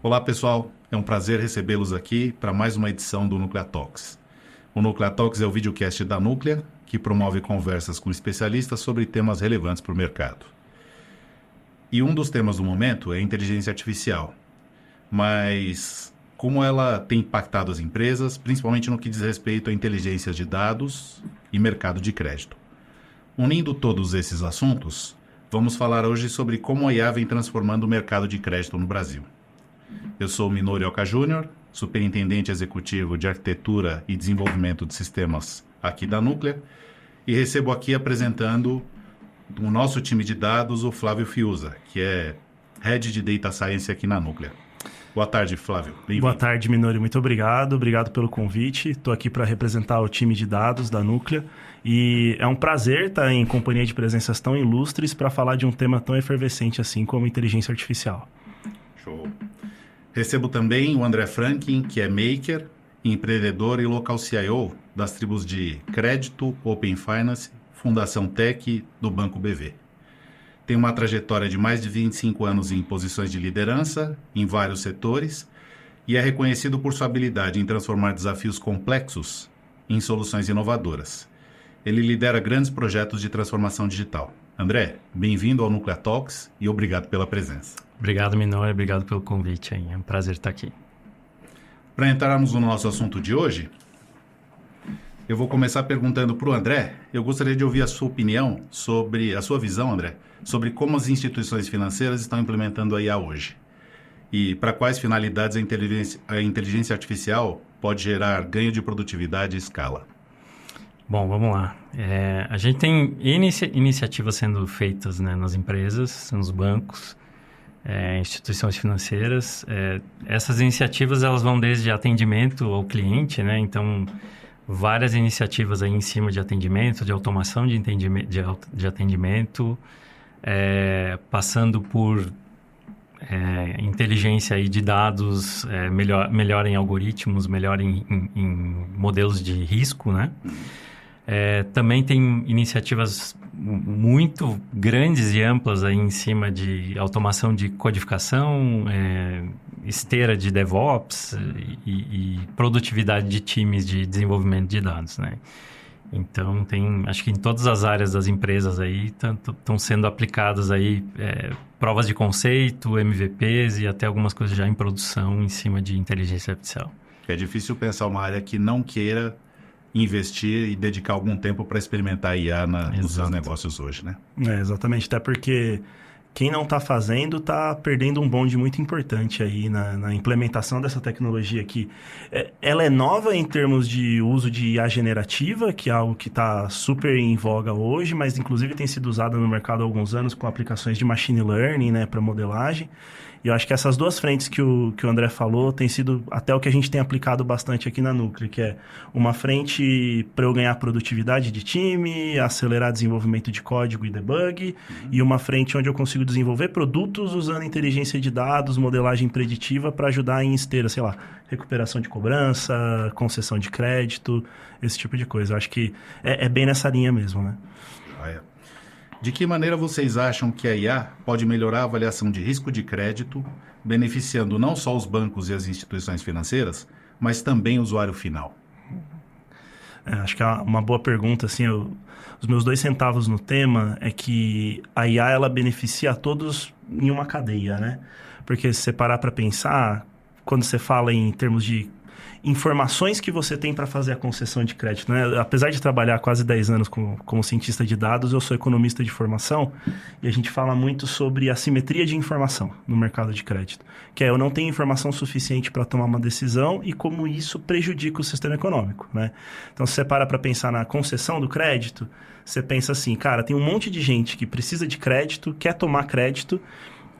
Olá pessoal, é um prazer recebê-los aqui para mais uma edição do Núclea Talks. O Núclea Talks é o videocast da Núclea, que promove conversas com especialistas sobre temas relevantes para o mercado. E um dos temas do momento é a inteligência artificial. Mas como ela tem impactado as empresas, principalmente no que diz respeito à inteligência de dados e mercado de crédito. Unindo todos esses assuntos, vamos falar hoje sobre como a IA vem transformando o mercado de crédito no Brasil. Eu sou o Minoru Oka Júnior, superintendente executivo de arquitetura e desenvolvimento de sistemas aqui da Núclea, e recebo aqui apresentando o nosso time de dados, o Flávio Fiuza, que é Head de Data Science aqui na Núclea. Boa tarde, Flávio. Bem-vindo. Boa tarde, Minoru. Muito obrigado. Obrigado pelo convite. Estou aqui para representar o time de dados da Núclea e é um prazer estar em companhia de presenças tão ilustres para falar de um tema tão efervescente assim como inteligência artificial. Show. Recebo também o André Franklin, que é maker, empreendedor e local CIO das tribos de Crédito, Open Finance, Fundação Tech do Banco BV. Tem uma trajetória de mais de 25 anos em posições de liderança em vários setores e é reconhecido por sua habilidade em transformar desafios complexos em soluções inovadoras. Ele lidera grandes projetos de transformação digital. André, bem-vindo ao Núclea Talks e obrigado pela presença. Obrigado, Minor, obrigado pelo convite. É um prazer estar aqui. Para entrarmos no nosso assunto de hoje, eu vou começar perguntando para o André. Eu gostaria de ouvir a sua opinião sobre, a sua visão, André, sobre como as instituições financeiras estão implementando a IA hoje. E para quais finalidades a inteligência artificial pode gerar ganho de produtividade e escala. Bom, vamos lá. A gente tem iniciativas sendo feitas, né, nas empresas, nos bancos, instituições financeiras. Essas iniciativas elas vão desde atendimento ao cliente, né? Então, várias iniciativas aí em cima de atendimento, de automação de atendimento, passando por inteligência aí de dados, melhor em algoritmos, melhor em modelos de risco, né? Também tem iniciativas muito grandes e amplas aí em cima de automação de codificação, esteira de DevOps e produtividade de times de desenvolvimento de dados, né? Então, acho que em todas as áreas das empresas aí estão sendo aplicadas aí provas de conceito, MVPs e até algumas coisas já em produção em cima de inteligência artificial. É difícil pensar uma área que não queira investir e dedicar algum tempo para experimentar IA nos seus negócios hoje, né? Exatamente, até porque quem não está fazendo está perdendo um bonde muito importante aí na implementação dessa tecnologia aqui. Ela é nova em termos de uso de IA generativa, que é algo que está super em voga hoje, mas inclusive tem sido usada no mercado há alguns anos com aplicações de machine learning, né, para modelagem. E eu acho que essas duas frentes que o André falou tem sido até o que a gente tem aplicado bastante aqui na Núclea, que é uma frente para eu ganhar produtividade de time, acelerar desenvolvimento de código e debug, e uma frente onde eu consigo desenvolver produtos usando inteligência de dados, modelagem preditiva para ajudar em esteira, sei lá, recuperação de cobrança, concessão de crédito, esse tipo de coisa. Eu acho que é bem nessa linha mesmo, né? De que maneira vocês acham que a IA pode melhorar a avaliação de risco de crédito, beneficiando não só os bancos e as instituições financeiras, mas também o usuário final? Acho que é uma boa pergunta. Assim, os meus 2 centavos no tema é que a IA ela beneficia a todos em uma cadeia, né? Porque se você parar para pensar, quando você fala em termos de informações que você tem para fazer a concessão de crédito, né? Apesar de trabalhar quase 10 anos como cientista de dados, eu sou economista de formação e a gente fala muito sobre assimetria de informação no mercado de crédito, que é eu não tenho informação suficiente para tomar uma decisão e como isso prejudica o sistema econômico, né? Então, se você para pensar na concessão do crédito, você pensa assim, cara, tem um monte de gente que precisa de crédito, quer tomar crédito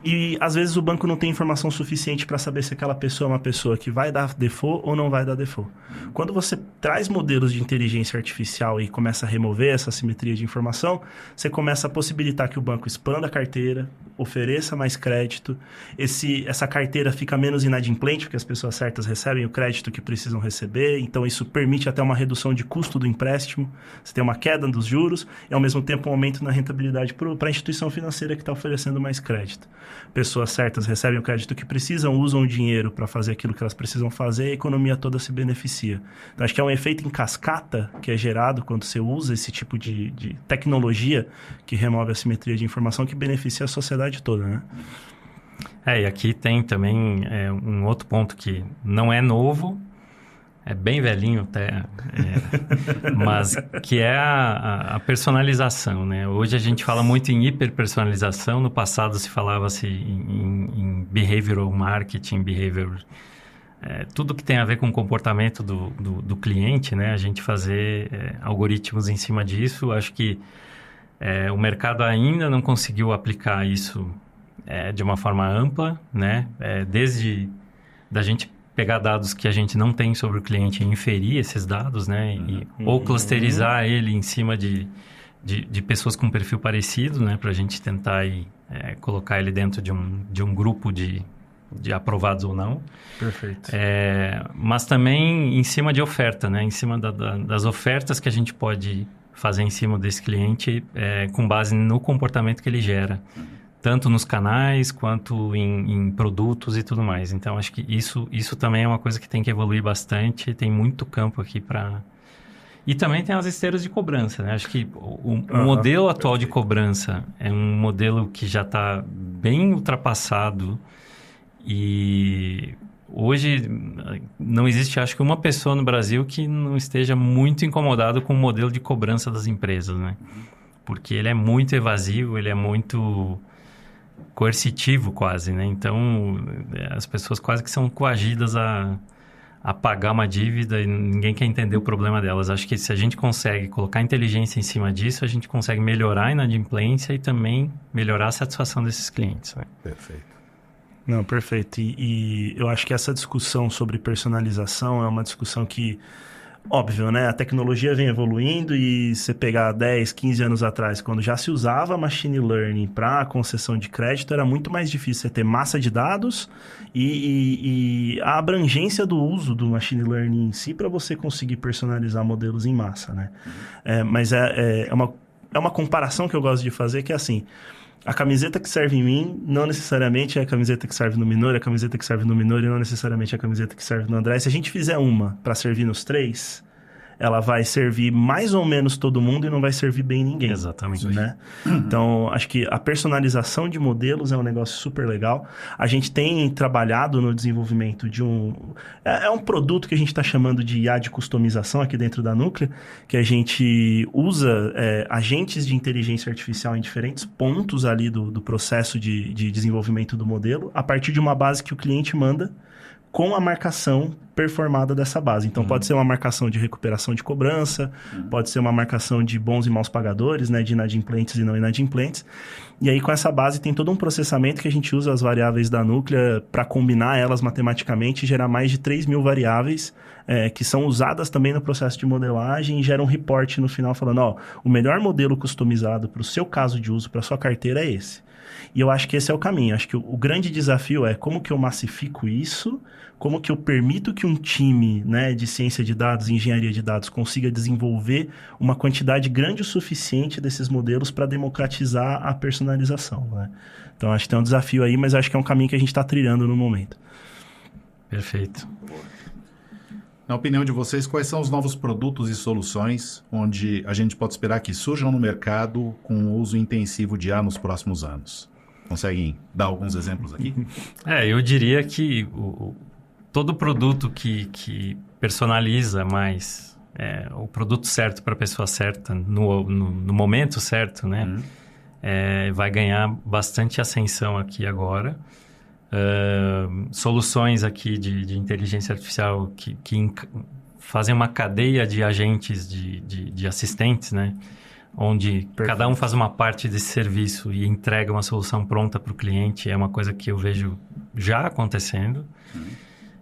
E às vezes o banco não tem informação suficiente para saber se aquela pessoa é uma pessoa que vai dar default ou não vai dar default. Quando você traz modelos de inteligência artificial e começa a remover essa assimetria de informação, você começa a possibilitar que o banco expanda a carteira, ofereça mais crédito, essa carteira fica menos inadimplente, porque as pessoas certas recebem o crédito que precisam receber, então isso permite até uma redução de custo do empréstimo, você tem uma queda dos juros e ao mesmo tempo um aumento na rentabilidade para a instituição financeira que está oferecendo mais crédito. Pessoas certas recebem o crédito que precisam, usam o dinheiro para fazer aquilo que elas precisam fazer e a economia toda se beneficia. Então, acho que é um efeito em cascata que é gerado quando você usa esse tipo de tecnologia que remove a assimetria de informação que beneficia a sociedade toda, né? E aqui tem também um outro ponto que não é novo, é bem velhinho até, mas que é a personalização, né? Hoje a gente fala muito em hiperpersonalização, no passado se falava-se em behavioral marketing, tudo que tem a ver com o comportamento do cliente, né? A gente fazer algoritmos em cima disso. Acho que o mercado ainda não conseguiu aplicar isso de uma forma ampla, né? Desde da gente pegar dados que a gente não tem sobre o cliente e inferir esses dados, né? Ou clusterizar ele em cima de pessoas com perfil parecido, né? Para a gente tentar colocar ele dentro de um grupo de aprovados ou não. Perfeito. Mas também em cima de oferta, né? Em cima das ofertas que a gente pode fazer em cima desse cliente com base no comportamento que ele gera. Tanto nos canais, quanto em produtos e tudo mais. Então, acho que isso também é uma coisa que tem que evoluir bastante. Tem muito campo aqui para... E também tem as esteiras de cobrança, né? Acho que o modelo atual de cobrança é um modelo que já está bem ultrapassado. E hoje não existe, acho que, uma pessoa no Brasil que não esteja muito incomodado com o modelo de cobrança das empresas, né? Porque ele é muito evasivo, ele é muito coercitivo quase, né? Então, as pessoas quase que são coagidas a pagar uma dívida e ninguém quer entender o problema delas. Acho que se a gente consegue colocar inteligência em cima disso, a gente consegue melhorar a inadimplência e também melhorar a satisfação desses clientes, né? Perfeito. Não, perfeito. E eu acho que essa discussão sobre personalização é uma discussão que, óbvio, né? A tecnologia vem evoluindo e você pegar 10, 15 anos atrás, quando já se usava machine learning para concessão de crédito, era muito mais difícil você ter massa de dados e a abrangência do uso do machine learning em si para você conseguir personalizar modelos em massa, né? Mas é uma comparação que eu gosto de fazer, que é assim: a camiseta que serve em mim não necessariamente é a camiseta que serve no Minori, a camiseta que serve no Minori não necessariamente é a camiseta que serve no André. Se a gente fizer uma para servir nos três, ela vai servir mais ou menos todo mundo e não vai servir bem ninguém. Exatamente. Né? Então, acho que a personalização de modelos é um negócio super legal. A gente tem trabalhado no desenvolvimento de um produto que a gente está chamando de IA de customização aqui dentro da Núclea, que a gente usa agentes de inteligência artificial em diferentes pontos ali do processo de desenvolvimento do modelo, a partir de uma base que o cliente manda, com a marcação performada dessa base. Então, pode ser uma marcação de recuperação de cobrança, pode ser uma marcação de bons e maus pagadores, né, de inadimplentes e não inadimplentes. E aí, com essa base, tem todo um processamento que a gente usa as variáveis da Núclea para combinar elas matematicamente e gerar mais de 3.000 variáveis que são usadas também no processo de modelagem e gera um report no final falando, o melhor modelo customizado para o seu caso de uso, para a sua carteira é esse. E eu acho que esse é o caminho. Acho que o grande desafio é como que eu massifico isso, como que eu permito que um time, né, de ciência de dados e engenharia de dados consiga desenvolver uma quantidade grande o suficiente desses modelos para democratizar a personalização, né? Então, acho que tem um desafio aí, mas acho que é um caminho que a gente está trilhando no momento. Perfeito. Na opinião de vocês, quais são os novos produtos e soluções onde a gente pode esperar que surjam no mercado com o uso intensivo de IA nos próximos anos? Conseguem dar alguns exemplos aqui? Eu diria que todo produto que personaliza mais o produto certo para a pessoa certa, no momento certo, né? Vai ganhar bastante ascensão aqui agora. Soluções aqui de inteligência artificial que fazem uma cadeia de agentes de assistentes, né? onde cada um faz uma parte desse serviço e entrega uma solução pronta para o cliente, é uma coisa que eu vejo já acontecendo.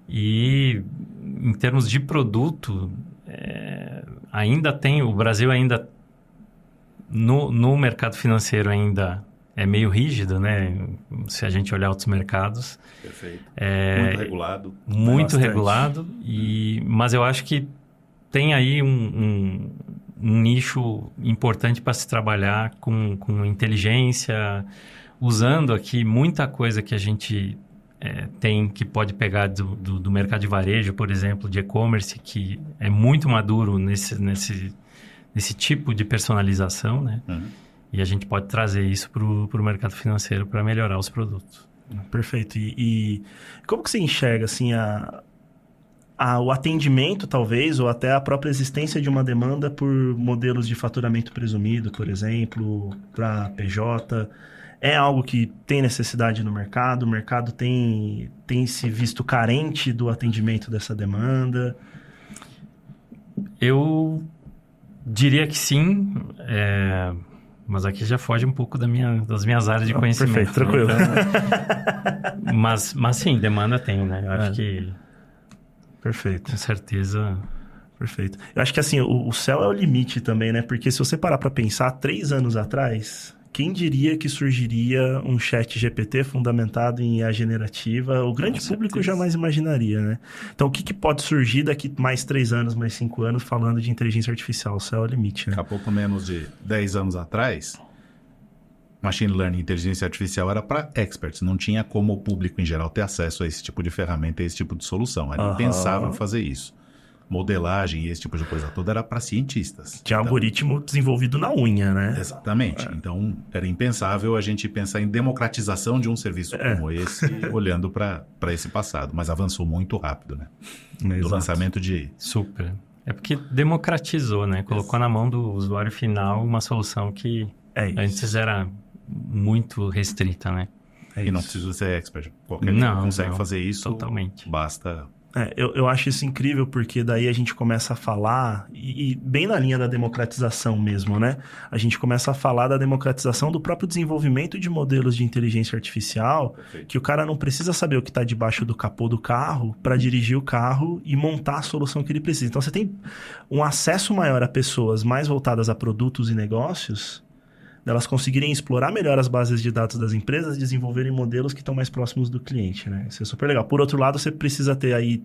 E em termos de produto, ainda tem, o Brasil ainda, no mercado financeiro ainda é meio rígido, né? Se a gente olhar outros mercados. Perfeito. Muito regulado. Muito regulado, mas eu acho que tem aí um nicho importante para se trabalhar com inteligência, usando aqui muita coisa que a gente tem, que pode pegar do mercado de varejo, por exemplo, de e-commerce, que é muito maduro nesse tipo de personalização, né? E a gente pode trazer isso para o mercado financeiro para melhorar os produtos. Perfeito. E como que você enxerga assim, o atendimento, talvez, ou até a própria existência de uma demanda por modelos de faturamento presumido, por exemplo, para PJ? É algo que tem necessidade no mercado? O mercado tem se visto carente do atendimento dessa demanda? Eu diria que sim, mas aqui já foge um pouco das minhas áreas de conhecimento. Perfeito, tranquilo. Né? mas sim, demanda tem, né? Eu acho que... Perfeito. Com certeza. Perfeito. Eu acho que assim, o céu é o limite também, né? Porque se você parar para pensar, 3 anos atrás, quem diria que surgiria um chat GPT fundamentado em IA generativa? O grande público jamais imaginaria, né? Então, o que pode surgir daqui mais 3 anos, mais 5 anos, falando de inteligência artificial? O céu é o limite, né? Daqui a pouco menos de 10 anos atrás, Machine Learning e inteligência artificial era para experts. Não tinha como o público em geral ter acesso a esse tipo de ferramenta, a esse tipo de solução. Era impensável fazer isso. Modelagem e esse tipo de coisa toda era para cientistas. Tinha algoritmo desenvolvido na unha, né? Exatamente. Então, era impensável a gente pensar em democratização de um serviço como esse, olhando para esse passado. Mas avançou muito rápido, né? Do lançamento de... Super. É porque democratizou, né? Colocou na mão do usuário final uma solução que antes era muito restrita, né? E não precisa ser expert. Qualquer um consegue fazer isso. Totalmente. Basta... Eu acho isso incrível, porque daí a gente começa a falar, e bem na linha da democratização mesmo, né? A gente começa a falar da democratização do próprio desenvolvimento de modelos de inteligência artificial, que o cara não precisa saber o que está debaixo do capô do carro para dirigir o carro e montar a solução que ele precisa. Então, você tem um acesso maior a pessoas mais voltadas a produtos e negócios, delas conseguirem explorar melhor as bases de dados das empresas e desenvolverem modelos que estão mais próximos do cliente, né? Isso é super legal. Por outro lado, você precisa ter aí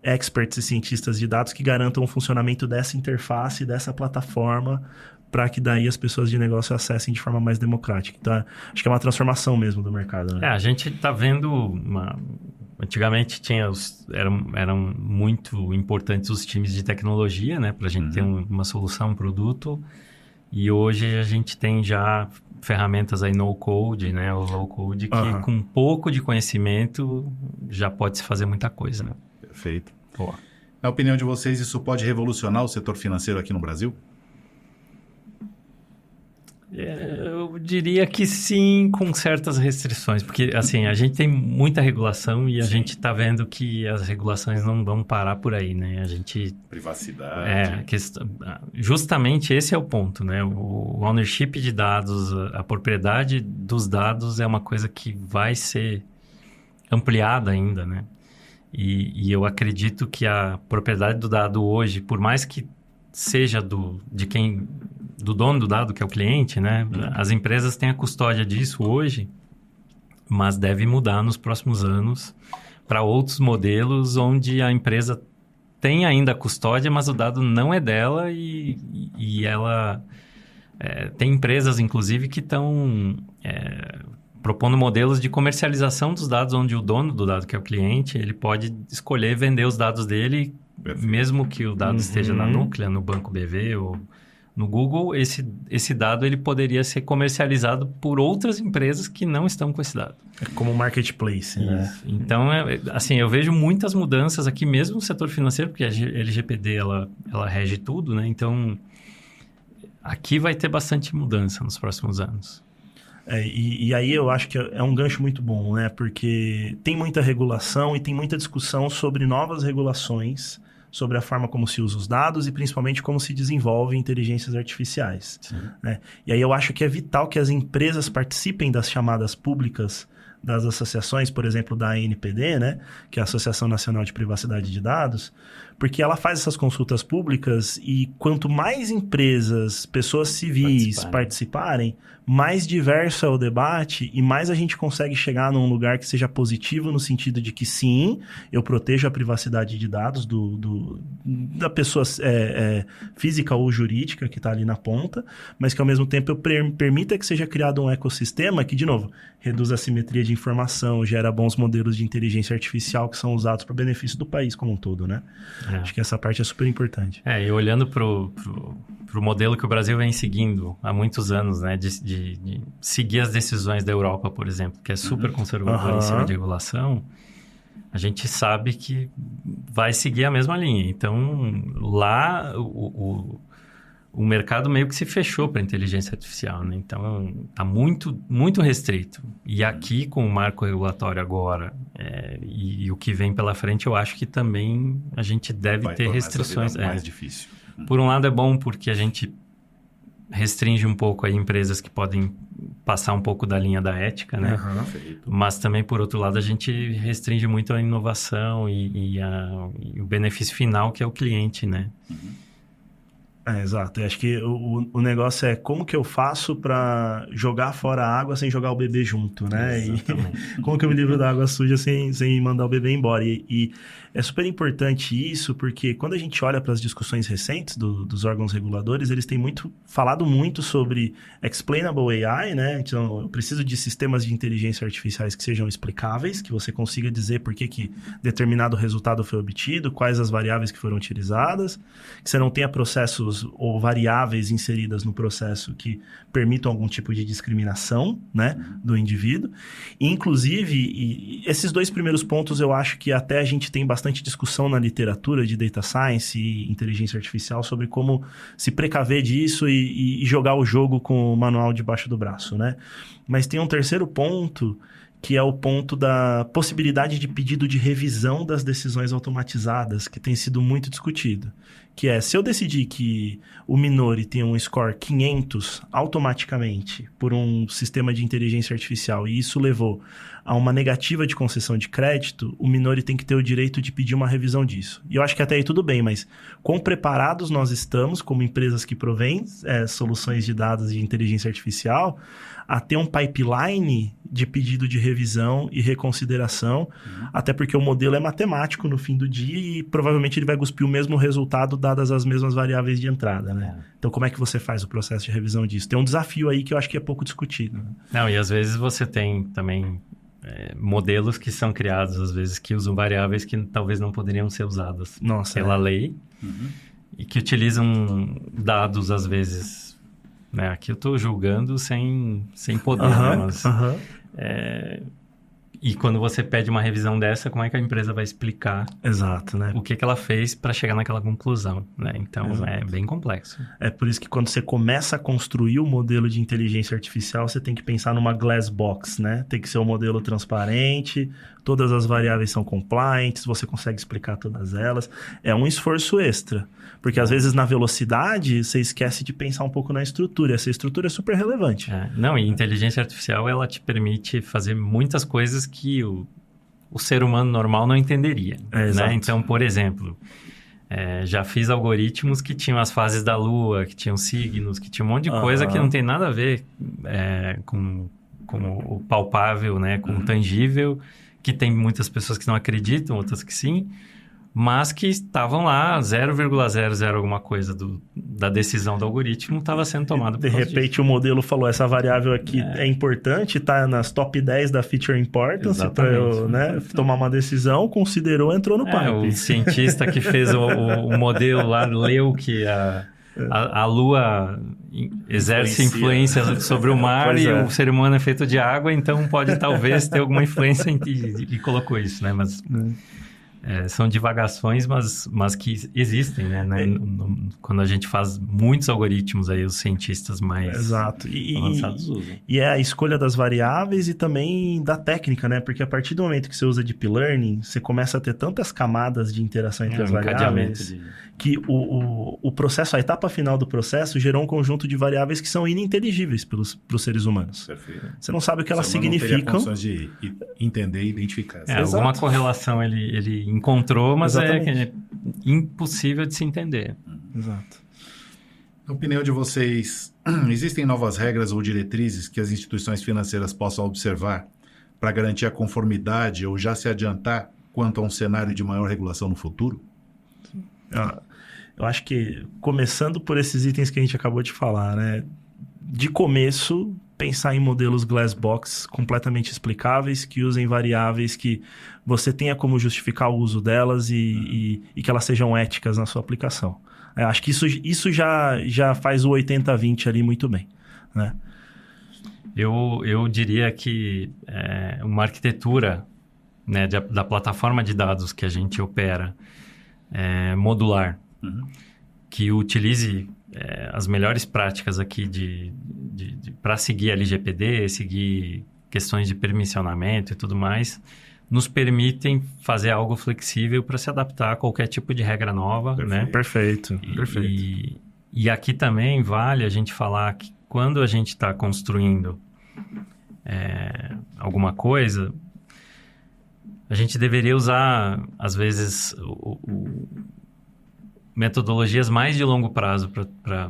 experts e cientistas de dados que garantam o funcionamento dessa interface, dessa plataforma, para que daí as pessoas de negócio acessem de forma mais democrática. Então, acho que é uma transformação mesmo do mercado, né? A gente está vendo Antigamente eram muito importantes os times de tecnologia, né? Para a gente ter uma solução, um produto. E hoje a gente tem já ferramentas aí no-code, né, ou low-code, que com um pouco de conhecimento já pode se fazer muita coisa, né? Perfeito. Na opinião de vocês, isso pode revolucionar o setor financeiro aqui no Brasil? Eu diria que sim, com certas restrições, porque assim, a gente tem muita regulação e a gente está vendo que as regulações não vão parar por aí, né? A gente... Privacidade. Justamente esse é o ponto, né? O ownership de dados, a propriedade dos dados é uma coisa que vai ser ampliada ainda, né? E eu acredito que a propriedade do dado hoje, por mais que seja do dono do dado, que é o cliente, né? As empresas têm a custódia disso hoje, mas deve mudar nos próximos anos para outros modelos onde a empresa tem ainda a custódia, mas o dado não é dela e ela... tem empresas, inclusive, que estão propondo modelos de comercialização dos dados, onde o dono do dado, que é o cliente, ele pode escolher vender os dados dele, mesmo que o dado esteja na Núclea, no Banco BV ou no Google, esse dado ele poderia ser comercializado por outras empresas que não estão com esse dado. É como um marketplace, né? Então, assim, eu vejo muitas mudanças aqui, mesmo no setor financeiro, porque a LGPD, ela rege tudo, né? Então, aqui vai ter bastante mudança nos próximos anos. E aí eu acho que é um gancho muito bom, né? Porque tem muita regulação e tem muita discussão sobre novas regulações sobre a forma como se usa os dados e principalmente como se desenvolve inteligências artificiais. Né? E aí eu acho que é vital que as empresas participem das chamadas públicas das associações, por exemplo, da ANPD, né, que é a Associação Nacional de Privacidade de Dados, porque ela faz essas consultas públicas e quanto mais empresas, pessoas civis participarem, mais diverso é o debate e mais a gente consegue chegar num lugar que seja positivo no sentido de que sim, eu protejo a privacidade de dados da pessoa física ou jurídica que está ali na ponta, mas que ao mesmo tempo eu permita que seja criado um ecossistema que, de novo, reduz a simetria de informação, gera bons modelos de inteligência artificial que são usados para o benefício do país como um todo, né? Acho que essa parte é super importante. E olhando para o modelo que o Brasil vem seguindo há muitos anos, né? De seguir as decisões da Europa, por exemplo, que é super conservadora em cima de regulação, a gente sabe que vai seguir a mesma linha. Então, lá, o mercado meio que se fechou para a inteligência artificial, né? Então, está muito, muito restrito. E aqui, com o marco regulatório agora e o que vem pela frente, eu acho que também a gente deve ter restrições. Mais difícil. Por um lado é bom porque a gente restringe um pouco aí empresas que podem passar um pouco da linha da ética, né? Mas também, por outro lado, a gente restringe muito a inovação e o benefício final, que é o cliente, né? Exato. Eu acho que o negócio é como que eu faço para jogar fora a água sem jogar o bebê junto, né? E como que eu me livro da água suja sem mandar o bebê embora. E é super importante isso, porque quando a gente olha para as discussões recentes dos órgãos reguladores, eles têm falado muito sobre explainable AI, né? Então, eu preciso de sistemas de inteligência artificiais que sejam explicáveis, que você consiga dizer por que determinado resultado foi obtido, quais as variáveis que foram utilizadas, que você não tenha processos ou variáveis inseridas no processo que permitam algum tipo de discriminação, né, do indivíduo. E, inclusive, esses dois primeiros pontos eu acho que até a gente tem bastante discussão na literatura de data science e inteligência artificial sobre como se precaver disso e jogar o jogo com o manual debaixo do braço, né? Mas tem um terceiro ponto, que é o ponto da possibilidade de pedido de revisão das decisões automatizadas, que tem sido muito discutido. Que é, se eu decidir que o Minori tem um score 500 automaticamente por um sistema de inteligência artificial e isso levou a uma negativa de concessão de crédito, o Minori tem que ter o direito de pedir uma revisão disso. E eu acho que até aí tudo bem, mas quão preparados nós estamos, como empresas que provêm soluções de dados de inteligência artificial, a ter um pipeline de pedido de revisão e reconsideração, até porque o modelo é matemático no fim do dia e provavelmente ele vai cuspir o mesmo resultado dadas as mesmas variáveis de entrada, né? Então, como é que você faz o processo de revisão disso? Tem um desafio aí que eu acho que é pouco discutido. Né? Não, e às vezes você tem também modelos que são criados, às vezes, que usam variáveis que talvez não poderiam ser usadas pela lei e que utilizam dados, às vezes... Aqui eu estou julgando sem poder, né? Mas, e quando você pede uma revisão dessa, como é que a empresa vai explicar o que ela fez para chegar naquela conclusão, né? Então, é bem complexo. É por isso que quando você começa a construir o modelo de inteligência artificial, você tem que pensar numa glass box, né? Tem que ser um modelo transparente, todas as variáveis são compliant, você consegue explicar todas elas. É um esforço extra, porque às vezes na velocidade você esquece de pensar um pouco na estrutura. Essa estrutura é super relevante. Não, e inteligência artificial, ela te permite fazer muitas coisas que o ser humano normal não entenderia. Né? Então, por exemplo, já fiz algoritmos que tinham as fases da Lua, que tinham signos, que tinha um monte de coisa que não tem nada a ver com o palpável, né? Com o tangível, que tem muitas pessoas que não acreditam, outras que sim, mas que estavam lá, 0,00 alguma coisa da decisão do algoritmo estava sendo tomada por De repente disso. O modelo falou, essa variável aqui é importante, está nas top 10 da feature importance para eu tomar uma decisão, considerou, entrou no pipe. O cientista que fez o modelo lá leu que a Lua exerce influência sobre o mar e o ser humano é feito de água, então pode talvez ter alguma influência e colocou isso, né? Mas... São divagações, mas que existem, né? Quando a gente faz muitos algoritmos, aí os cientistas mais Exato. avançados usam. E é a escolha das variáveis e também da técnica, né? Porque a partir do momento que você usa Deep Learning, você começa a ter tantas camadas de interação entre as variáveis que o processo, a etapa final do processo gerou um conjunto de variáveis que são ininteligíveis para os seres humanos. Perfeito. Você não sabe o que elas significam. Não teria condições de entender e identificar. Alguma correlação ele encontrou, mas é impossível de se entender. Exato. Na opinião de vocês, existem novas regras ou diretrizes que as instituições financeiras possam observar para garantir a conformidade ou já se adiantar quanto a um cenário de maior regulação no futuro? Eu acho que, começando por esses itens que a gente acabou de falar, né? De começo, pensar em modelos glass box completamente explicáveis, que usem variáveis que você tenha como justificar o uso delas e que elas sejam éticas na sua aplicação. Eu acho que isso já faz o 80-20 ali muito bem, né? Eu diria que uma arquitetura, né, da plataforma de dados que a gente opera modular, que utilize as melhores práticas aqui para seguir a LGPD, seguir questões de permissionamento e tudo mais, nos permitem fazer algo flexível para se adaptar a qualquer tipo de regra nova, né? Perfeito. E aqui também vale a gente falar que quando a gente está construindo alguma coisa, a gente deveria usar, às vezes, metodologias mais de longo prazo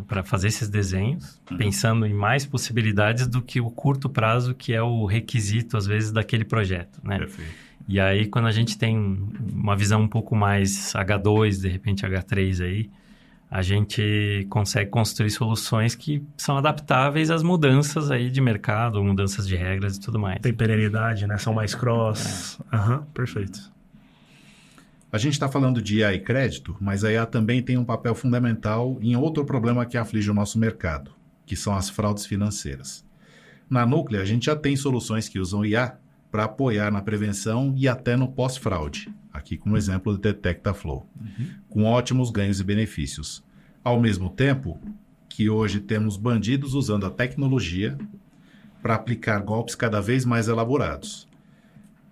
para fazer esses desenhos, pensando em mais possibilidades do que o curto prazo, que é o requisito, às vezes, daquele projeto, né? Perfeito. E aí, quando a gente tem uma visão um pouco mais H2, de repente H3 aí, a gente consegue construir soluções que são adaptáveis às mudanças aí de mercado, mudanças de regras e tudo mais. Tem perenidade, né? São mais cross. Perfeito. A gente está falando de IA e crédito, mas a IA também tem um papel fundamental em outro problema que aflige o nosso mercado, que são as fraudes financeiras. Na Núclea, a gente já tem soluções que usam IA para apoiar na prevenção e até no pós-fraude, aqui como exemplo do DetectaFlow, com ótimos ganhos e benefícios. Ao mesmo tempo que hoje temos bandidos usando a tecnologia para aplicar golpes cada vez mais elaborados.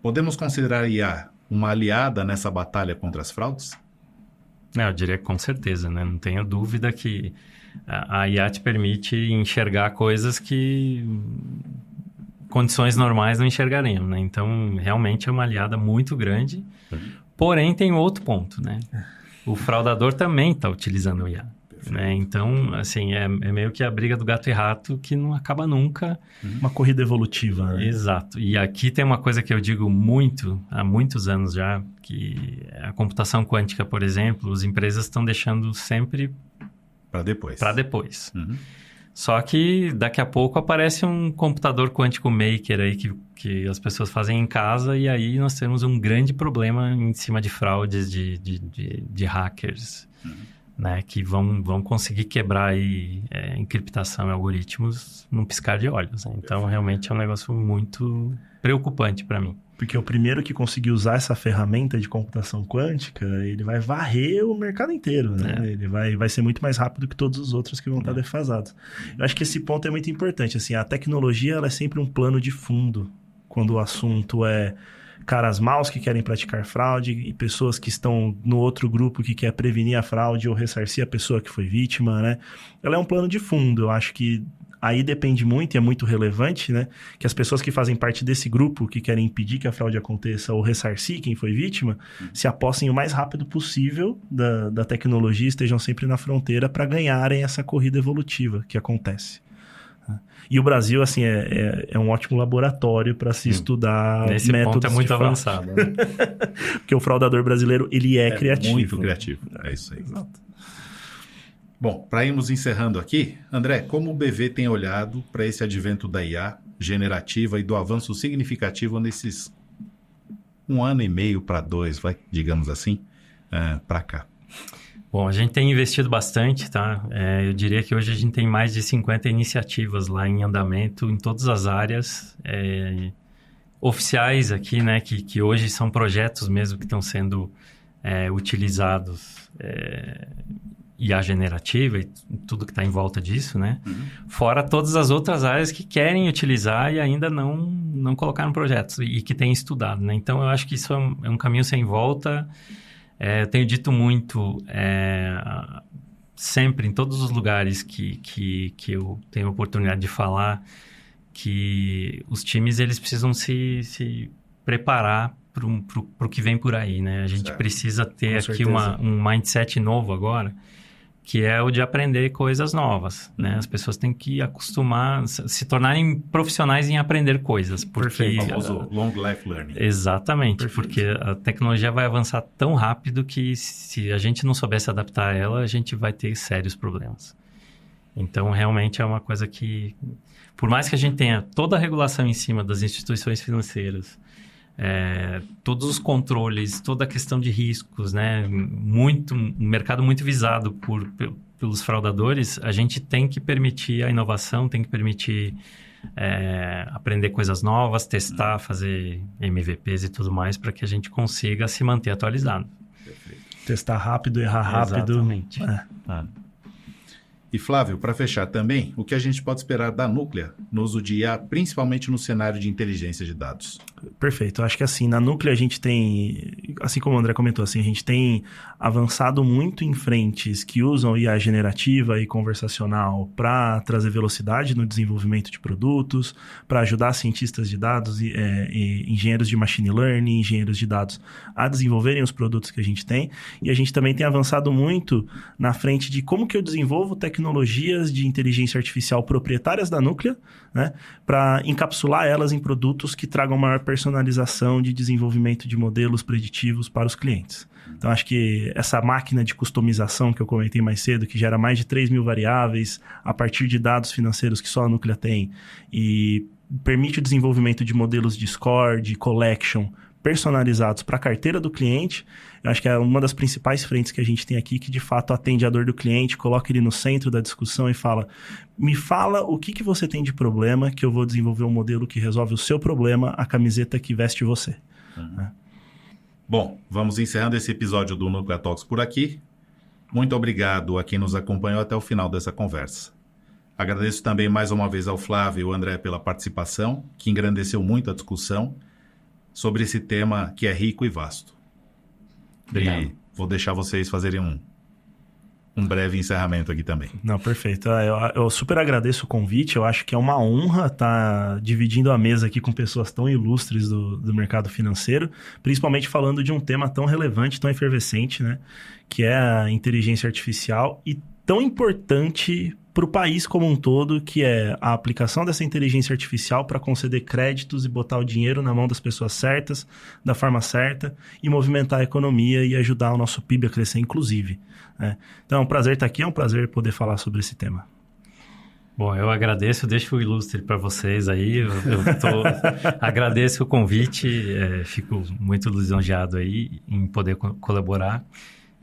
Podemos considerar a IA uma aliada nessa batalha contra as fraudes? Eu diria que com certeza, né? Não tenho dúvida que a IA te permite enxergar coisas que condições normais não enxergariam, né? Então, realmente é uma aliada muito grande. Porém, tem outro ponto, né? O fraudador também está utilizando o IA. Né? Então, assim, é meio que a briga do gato e rato que não acaba nunca. Uma corrida evolutiva, né? Exato. E aqui tem uma coisa que eu digo muito, há muitos anos já, que a computação quântica, por exemplo, as empresas estão deixando sempre para depois. Só que daqui a pouco aparece um computador quântico maker aí que as pessoas fazem em casa e aí nós temos um grande problema em cima de fraudes de hackers, né? Que vão conseguir quebrar aí encriptação e algoritmos num piscar de olhos. Né? Então, realmente é um negócio muito preocupante para mim. Porque o primeiro que conseguir usar essa ferramenta de computação quântica, ele vai varrer o mercado inteiro, né? Ele vai ser muito mais rápido que todos os outros que vão estar defasados. Eu acho que esse ponto é muito importante. Assim, a tecnologia ela é sempre um plano de fundo quando o assunto é caras maus que querem praticar fraude e pessoas que estão no outro grupo que quer prevenir a fraude ou ressarcir a pessoa que foi vítima, né? Ela é um plano de fundo. Eu acho que aí depende muito e é muito relevante, né? Que as pessoas que fazem parte desse grupo, que querem impedir que a fraude aconteça ou ressarcir quem foi vítima, se apossem o mais rápido possível da tecnologia, estejam sempre na fronteira para ganharem essa corrida evolutiva que acontece. E o Brasil, assim, é um ótimo laboratório para se estudar nesse métodos ponto é muito de fraude. avançado. Né? Porque o fraudador brasileiro, ele é criativo. Muito criativo, é isso aí. Exato. Bom, para irmos encerrando aqui, André, como o BV tem olhado para esse advento da IA generativa e do avanço significativo nesses 1 ano e meio para 2, digamos assim, para cá? Bom, a gente tem investido bastante, tá? Eu diria que hoje a gente tem mais de 50 iniciativas lá em andamento em todas as áreas, oficiais aqui, né, que hoje são projetos mesmo que estão sendo utilizados, IA generativa e tudo que está em volta disso, né? Fora todas as outras áreas que querem utilizar e ainda não colocaram projetos e que têm estudado, né? Então, eu acho que isso é um caminho sem volta. Eu tenho dito muito, sempre, em todos os lugares que eu tenho a oportunidade de falar, que os times eles precisam se preparar para o que vem por aí, né? A gente precisa ter aqui um mindset novo agora, que é o de aprender coisas novas, né? As pessoas têm que acostumar, se tornarem profissionais em aprender coisas. Porque o famoso long life learning. Exatamente, porque a tecnologia vai avançar tão rápido que se a gente não souber se adaptar a ela, a gente vai ter sérios problemas. Então, realmente é uma coisa que, por mais que a gente tenha toda a regulação em cima das instituições financeiras, todos os controles, toda a questão de riscos, né? Um mercado muito visado pelos fraudadores, a gente tem que permitir a inovação, tem que permitir aprender coisas novas, testar, fazer MVPs e tudo mais para que a gente consiga se manter atualizado. Perfeito. Testar rápido, errar rápido. Exatamente. E Flávio, para fechar também, o que a gente pode esperar da Núclea no uso de IA, principalmente no cenário de inteligência de dados? Perfeito. Eu acho que assim, na Núclea a gente tem, assim como o André comentou, assim, a gente tem avançado muito em frentes que usam IA generativa e conversacional para trazer velocidade no desenvolvimento de produtos, para ajudar cientistas de dados e engenheiros de machine learning, engenheiros de dados a desenvolverem os produtos que a gente tem. E a gente também tem avançado muito na frente de como que eu desenvolvo tecnologias de inteligência artificial proprietárias da Núclea, né, para encapsular elas em produtos que tragam maior personalização de desenvolvimento de modelos preditivos para os clientes. Então, acho que essa máquina de customização que eu comentei mais cedo, que gera mais de 3.000 variáveis a partir de dados financeiros que só a Núclea tem e permite o desenvolvimento de modelos de score, de collection, personalizados para a carteira do cliente, eu acho que é uma das principais frentes que a gente tem aqui, que de fato atende a dor do cliente, coloca ele no centro da discussão e fala, me fala o que você tem de problema, que eu vou desenvolver um modelo que resolve o seu problema, a camiseta que veste você. Bom, vamos encerrando esse episódio do Núclea Talks por aqui. Muito obrigado a quem nos acompanhou até o final dessa conversa. Agradeço também mais uma vez ao Flávio e ao André pela participação, que engrandeceu muito a discussão sobre esse tema que é rico e vasto. Obrigado. E vou deixar vocês fazerem um breve encerramento aqui também. Não, perfeito. Eu super agradeço o convite. Eu acho que é uma honra estar dividindo a mesa aqui com pessoas tão ilustres do mercado financeiro, principalmente falando de um tema tão relevante, tão efervescente, né? Que é a inteligência artificial e tão importante para o país como um todo, que é a aplicação dessa inteligência artificial para conceder créditos e botar o dinheiro na mão das pessoas certas, da forma certa, e movimentar a economia e ajudar o nosso PIB a crescer, inclusive. Né? Então, é um prazer estar aqui, é um prazer poder falar sobre esse tema. Bom, eu agradeço, deixo o ilustre para vocês aí, agradeço o convite, fico muito lisonjeado aí em poder colaborar,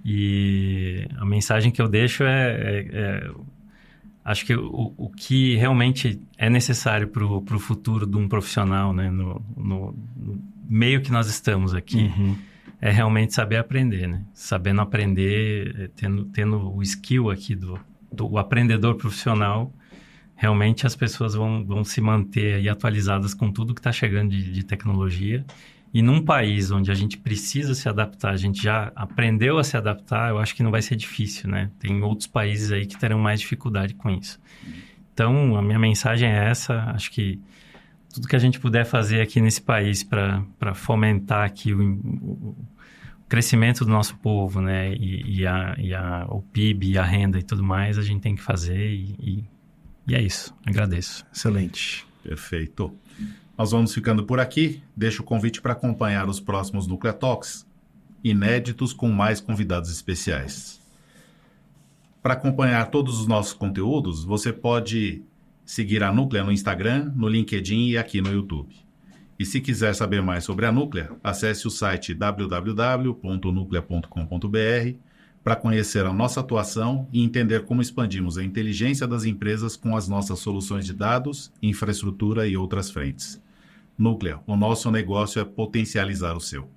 e a mensagem que eu deixo acho que o que realmente é necessário para o futuro de um profissional, né, no meio que nós estamos aqui, é realmente saber aprender, né? Sabendo aprender, tendo o skill aqui do aprendedor profissional, realmente as pessoas vão se manter aí atualizadas com tudo que está chegando de tecnologia. E num país onde a gente precisa se adaptar, a gente já aprendeu a se adaptar, eu acho que não vai ser difícil, né? Tem outros países aí que terão mais dificuldade com isso. Então, a minha mensagem é essa. Acho que tudo que a gente puder fazer aqui nesse país para fomentar aqui o crescimento do nosso povo, né? O PIB, e a renda e tudo mais, a gente tem que fazer e é isso. Agradeço. Excelente. Perfeito. Nós vamos ficando por aqui. Deixo o convite para acompanhar os próximos Núclea Talks, inéditos com mais convidados especiais. Para acompanhar todos os nossos conteúdos, você pode seguir a Núclea no Instagram, no LinkedIn e aqui no YouTube. E se quiser saber mais sobre a Núclea, acesse o site www.nuclea.com.br para conhecer a nossa atuação e entender como expandimos a inteligência das empresas com as nossas soluções de dados, infraestrutura e outras frentes. Núclea, o nosso negócio é potencializar o seu.